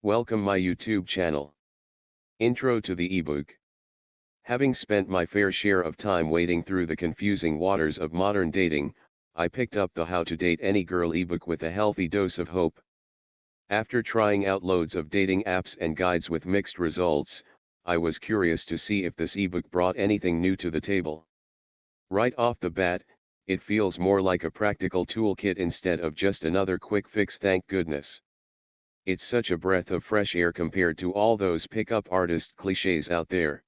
Welcome my YouTube channel. Intro to the ebook. Having spent my fair share of time wading through the confusing waters of modern dating, I picked up the How to Date Any Girl ebook with a healthy dose of hope. After trying out loads of dating apps and guides with mixed results, I was curious to see if this ebook brought anything new to the table. Right off the bat, it feels more like a practical toolkit instead of just another quick fix, thank goodness. It's such a breath of fresh air compared to all those pickup artist cliches out there.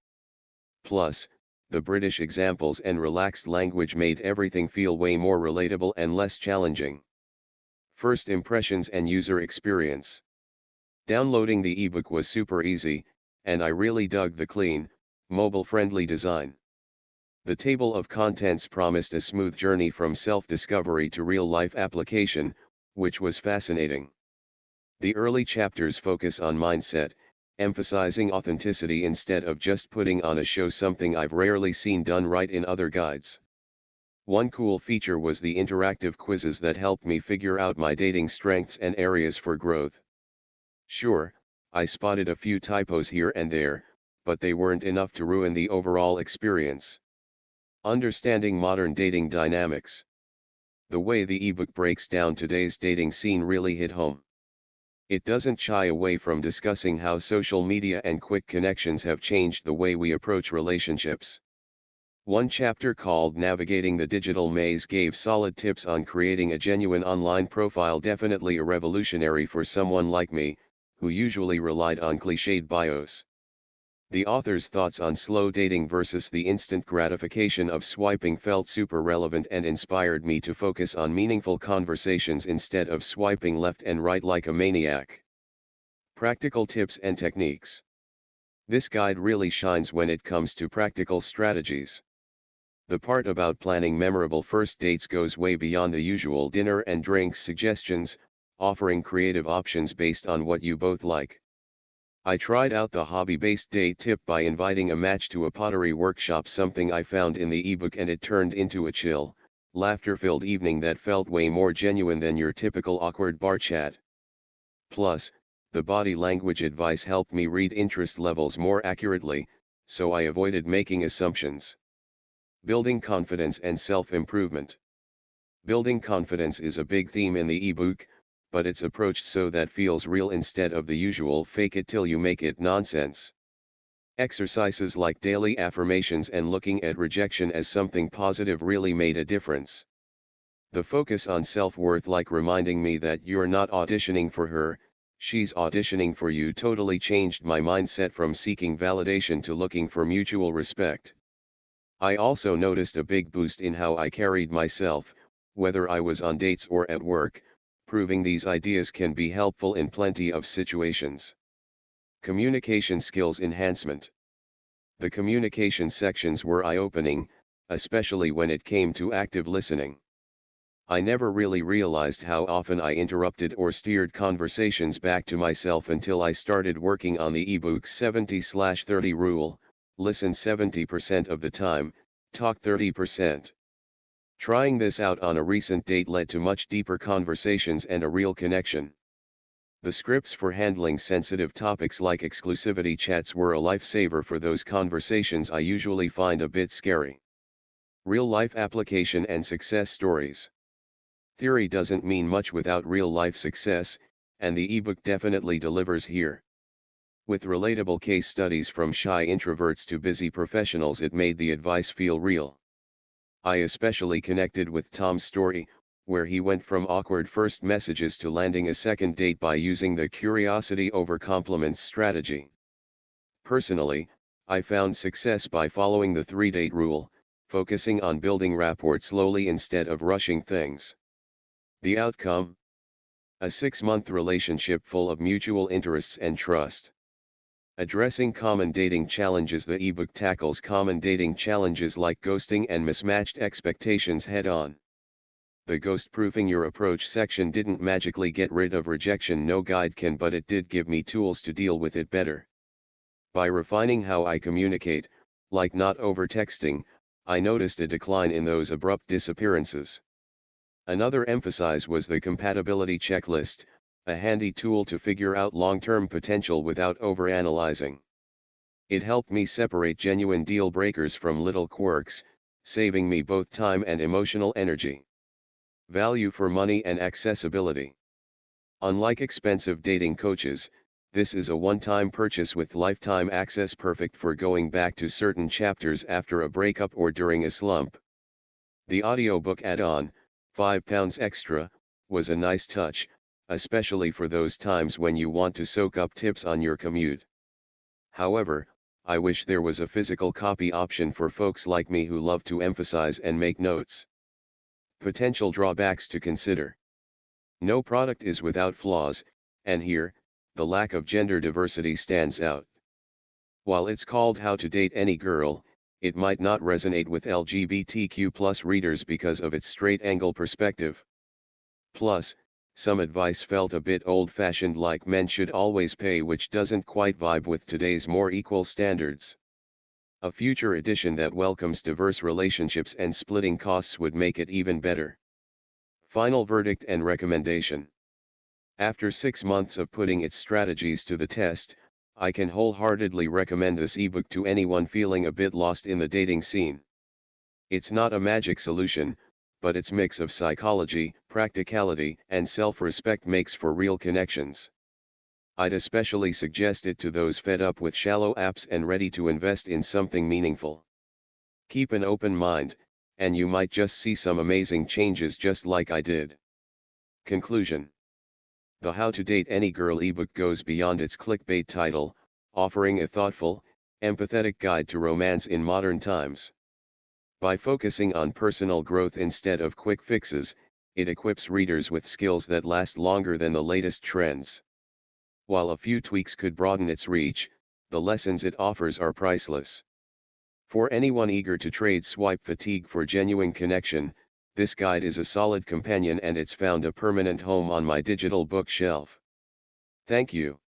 Plus, the British examples and relaxed language made everything feel way more relatable and less challenging. First impressions and user experience. Downloading the ebook was super easy, and I really dug the clean, mobile-friendly design. The table of contents promised a smooth journey from self-discovery to real-life application, which was fascinating. The early chapters focus on mindset, emphasizing authenticity instead of just putting on a show, something I've rarely seen done right in other guides. One cool feature was the interactive quizzes that helped me figure out my dating strengths and areas for growth. Sure, I spotted a few typos here and there, but they weren't enough to ruin the overall experience. Understanding modern dating dynamics. The way the ebook breaks down today's dating scene really hit home. It doesn't shy away from discussing how social media and quick connections have changed the way we approach relationships. One chapter called Navigating the Digital Maze gave solid tips on creating a genuine online profile, definitely a revolutionary for someone like me, who usually relied on cliched bios. The author's thoughts on slow dating versus the instant gratification of swiping felt super relevant and inspired me to focus on meaningful conversations instead of swiping left and right like a maniac. Practical tips and techniques. This guide really shines when it comes to practical strategies. The part about planning memorable first dates goes way beyond the usual dinner and drinks suggestions, offering creative options based on what you both like. I tried out the hobby-based date tip by inviting a match to a pottery workshop, something I found in the ebook, and it turned into a chill, laughter-filled evening that felt way more genuine than your typical awkward bar chat. Plus, the body language advice helped me read interest levels more accurately, so I avoided making assumptions. Building confidence and self-improvement. Building confidence is a big theme in the ebook, but it's approached so that feels real instead of the usual fake it till you make it nonsense. Exercises like daily affirmations and looking at rejection as something positive really made a difference. The focus on self-worth, like reminding me that you're not auditioning for her, she's auditioning for you, totally changed my mindset from seeking validation to looking for mutual respect. I also noticed a big boost in how I carried myself, whether I was on dates or at work, proving these ideas can be helpful in plenty of situations. Communication skills enhancement. The communication sections were eye-opening, especially when it came to active listening. I never really realized how often I interrupted or steered conversations back to myself until I started working on the ebook's 70/30 rule. Listen 70% of the time, talk 30%. Trying this out on a recent date led to much deeper conversations and a real connection. The scripts for handling sensitive topics like exclusivity chats were a lifesaver for those conversations I usually find a bit scary. Real-life application and success stories. Theory doesn't mean much without real-life success, and the ebook definitely delivers here. With relatable case studies from shy introverts to busy professionals, it made the advice feel real. I especially connected with Tom's story, where he went from awkward first messages to landing a second date by using the curiosity over compliments strategy. Personally, I found success by following the 3-date rule, focusing on building rapport slowly instead of rushing things. The outcome? A 6-month relationship full of mutual interests and trust. Addressing common dating challenges. The ebook tackles common dating challenges like ghosting and mismatched expectations head-on. The ghost-proofing your approach section didn't magically get rid of rejection, no guide can, but it did give me tools to deal with it better. By refining how I communicate, like not over-texting, I noticed a decline in those abrupt disappearances. Another emphasis was the compatibility checklist, a handy tool to figure out long-term potential without overanalyzing. It helped me separate genuine deal breakers from little quirks, saving me both time and emotional energy. Value for money and accessibility. Unlike expensive dating coaches, this is a one-time purchase with lifetime access, perfect for going back to certain chapters after a breakup or during a slump. The audiobook add-on, £5 extra, was a nice touch, especially for those times when you want to soak up tips on your commute. However, I wish there was a physical copy option for folks like me who love to emphasize and make notes. Potential drawbacks to consider. No product is without flaws, and here, the lack of gender diversity stands out. While it's called How to Date Any Girl, it might not resonate with LGBTQ+ readers because of its straight-angle perspective. Plus, some advice felt a bit old-fashioned, like men should always pay, which doesn't quite vibe with today's more equal standards. A future edition that welcomes diverse relationships and splitting costs would make it even better. Final verdict and recommendation. After 6 months of putting its strategies to the test, I can wholeheartedly recommend this ebook to anyone feeling a bit lost in the dating scene. It's not a magic solution, but its mix of psychology, practicality, and self-respect makes for real connections. I'd especially suggest it to those fed up with shallow apps and ready to invest in something meaningful. Keep an open mind, and you might just see some amazing changes just like I did. Conclusion. The How to Date Any Girl ebook goes beyond its clickbait title, offering a thoughtful, empathetic guide to romance in modern times. By focusing on personal growth instead of quick fixes, it equips readers with skills that last longer than the latest trends. While a few tweaks could broaden its reach, the lessons it offers are priceless. For anyone eager to trade swipe fatigue for genuine connection, this guide is a solid companion, and it's found a permanent home on my digital bookshelf. Thank you.